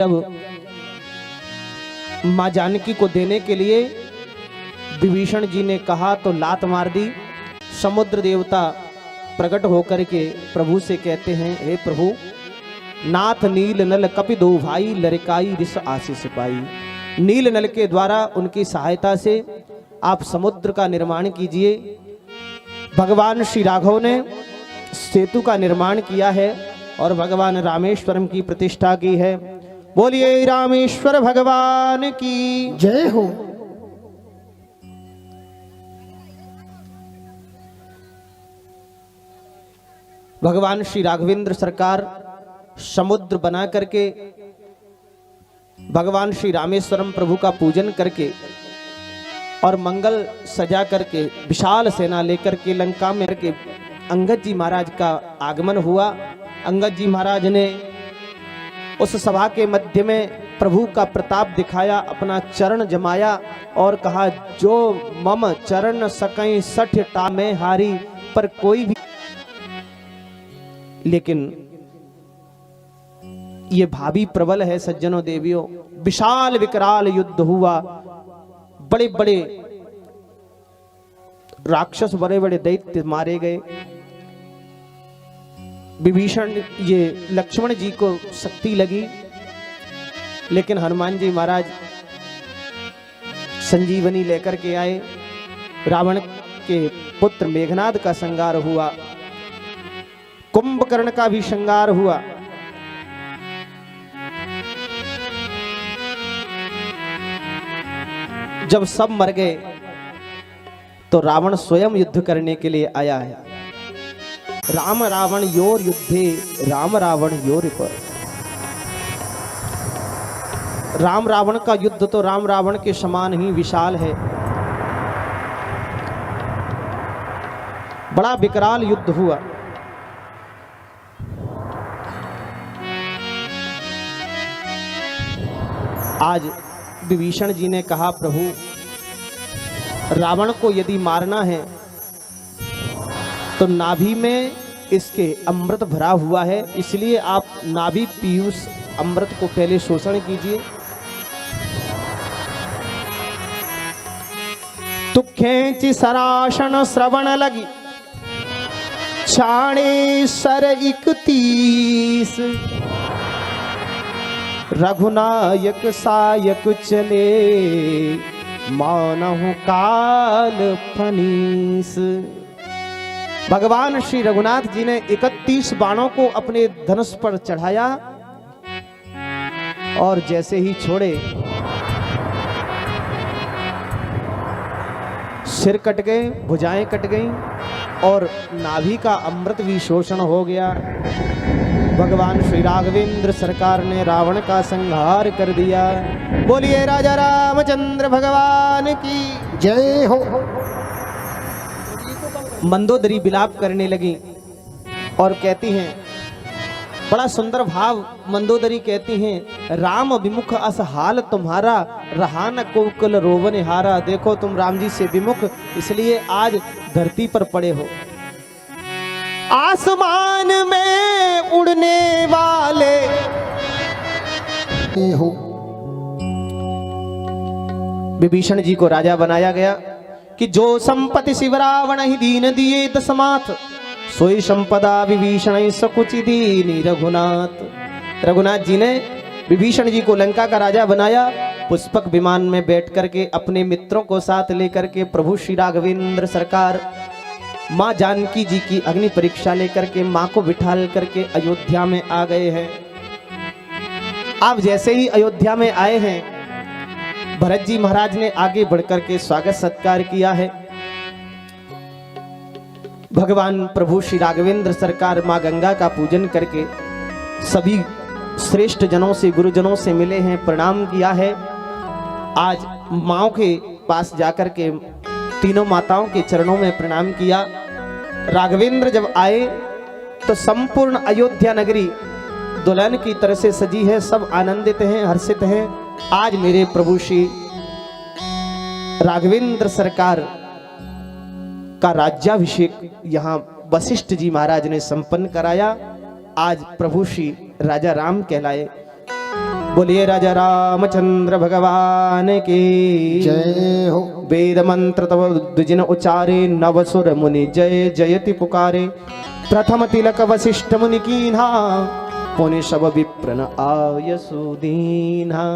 जब मां जानकी को देने के लिए विभीषण जी ने कहा तो लात मार दी। समुद्र देवता प्रकट होकर के प्रभु से कहते हैं, हे प्रभु, नाथ नील नल कपि दो भाई, लरिकाई रिस आशीष पाई। नील नल के द्वारा उनकी सहायता से आप समुद्र का निर्माण कीजिए। भगवान श्री राघव ने सेतु का निर्माण किया है और भगवान रामेश्वरम की प्रतिष्ठा की है। बोलिए रामेश्वर भगवान की जय हो। भगवान श्री राघवेंद्र सरकार समुद्र बना करके भगवान श्री रामेश्वरम प्रभु का पूजन करके और मंगल सजा करके विशाल सेना लेकर के लंका में के अंगद जी महाराज का आगमन हुआ। अंगद जी महाराज ने उस सभा के मध्य में प्रभु का प्रताप दिखाया, अपना चरण जमाया और कहा, जो मम चरण सकई सठ टा में हारी। पर कोई भी, लेकिन ये भावी प्रबल है सज्जनों देवियों। विशाल विकराल युद्ध हुआ, बड़े बड़े राक्षस, बड़े बड़े दैत्य मारे गए। विभीषण ये लक्ष्मण जी को शक्ति लगी, लेकिन हनुमान जी महाराज संजीवनी लेकर के आए। रावण के पुत्र मेघनाद का संहार हुआ, कुंभकर्ण का भी संहार हुआ। जब सब मर गए तो रावण स्वयं युद्ध करने के लिए आया है। राम रावण योर युद्धे, राम रावण योर पर। राम रावण का युद्ध तो राम रावण के समान ही विशाल है। बड़ा विकराल युद्ध हुआ। आज विभीषण जी ने कहा, प्रभु, रावण को यदि मारना है तो नाभि में इसके अमृत भरा हुआ है, इसलिए आप नाभि पीयूष अमृत को पहले शोषण कीजिए। तु खेची सरासन श्रवण लगी, छाणे सर 31। रघुनायक सायक चले, मानहु काल फनीस। भगवान श्री रघुनाथ जी ने 31 बाणों को अपने धनुष पर चढ़ाया और जैसे ही छोड़े, सिर कट गए, भुजाएं कट गईं और नाभि का अमृत भी शोषण हो गया। भगवान श्री राघवेंद्र सरकार ने रावण का संहार कर दिया। बोलिए राजा रामचंद्र भगवान की जय हो। मंदोदरी विलाप करने लगी और कहती हैं, बड़ा सुंदर भाव मंदोदरी कहती हैं, राम विमुख अस हाल तुम्हारा, रहा न कोकल रोवन हारा। देखो तुम राम जी से विमुख, इसलिए आज धरती पर पड़े हो। आसमान में उड़ने वाले हो। विभीषण जी को राजा बनाया गया कि जो संपत्ति शिव रावण ही दीन दिए दसमाथ, सोई संपदा विभीषण सकुचि दीनी रघुनाथ। रघुनाथ जी ने विभीषण जी को लंका का राजा बनाया। पुष्पक विमान में बैठ करके अपने मित्रों को साथ लेकर के प्रभु श्री राघवेंद्र सरकार मां जानकी जी की अग्नि परीक्षा लेकर के मां को बिठाल करके अयोध्या में आ गए हैं। आप जैसे ही अयोध्या में आए हैं, भरत जी महाराज ने आगे बढ़कर के स्वागत सत्कार किया है। भगवान प्रभु श्री राघवेंद्र सरकार मां गंगा का पूजन करके सभी श्रेष्ठ जनों से, गुरुजनों से मिले हैं, प्रणाम किया है। आज माओ के पास जाकर के तीनों माताओं के चरणों में प्रणाम किया। राघवेंद्र जब आए तो संपूर्ण अयोध्या नगरी दुल्हन की तरह से सजी है, सब आनंदित हैं, हर्षित हैं। आज मेरे प्रभु श्री राघवेंद्र सरकार का राज्याभिषेक यहाँ वशिष्ठ जी महाराज ने संपन्न कराया। आज प्रभु श्री राजा राम कहलाए। बोलिए राजा रामचंद्र भगवान की जय हो। वेद मंत्र तव द्विजिन उचारे नवसुर मुनि जय जयति पुकारे प्रथम तिलक वशिष्ठ मुनि कीन्हा पुनि सब विप्रन आय सुदीन्हा।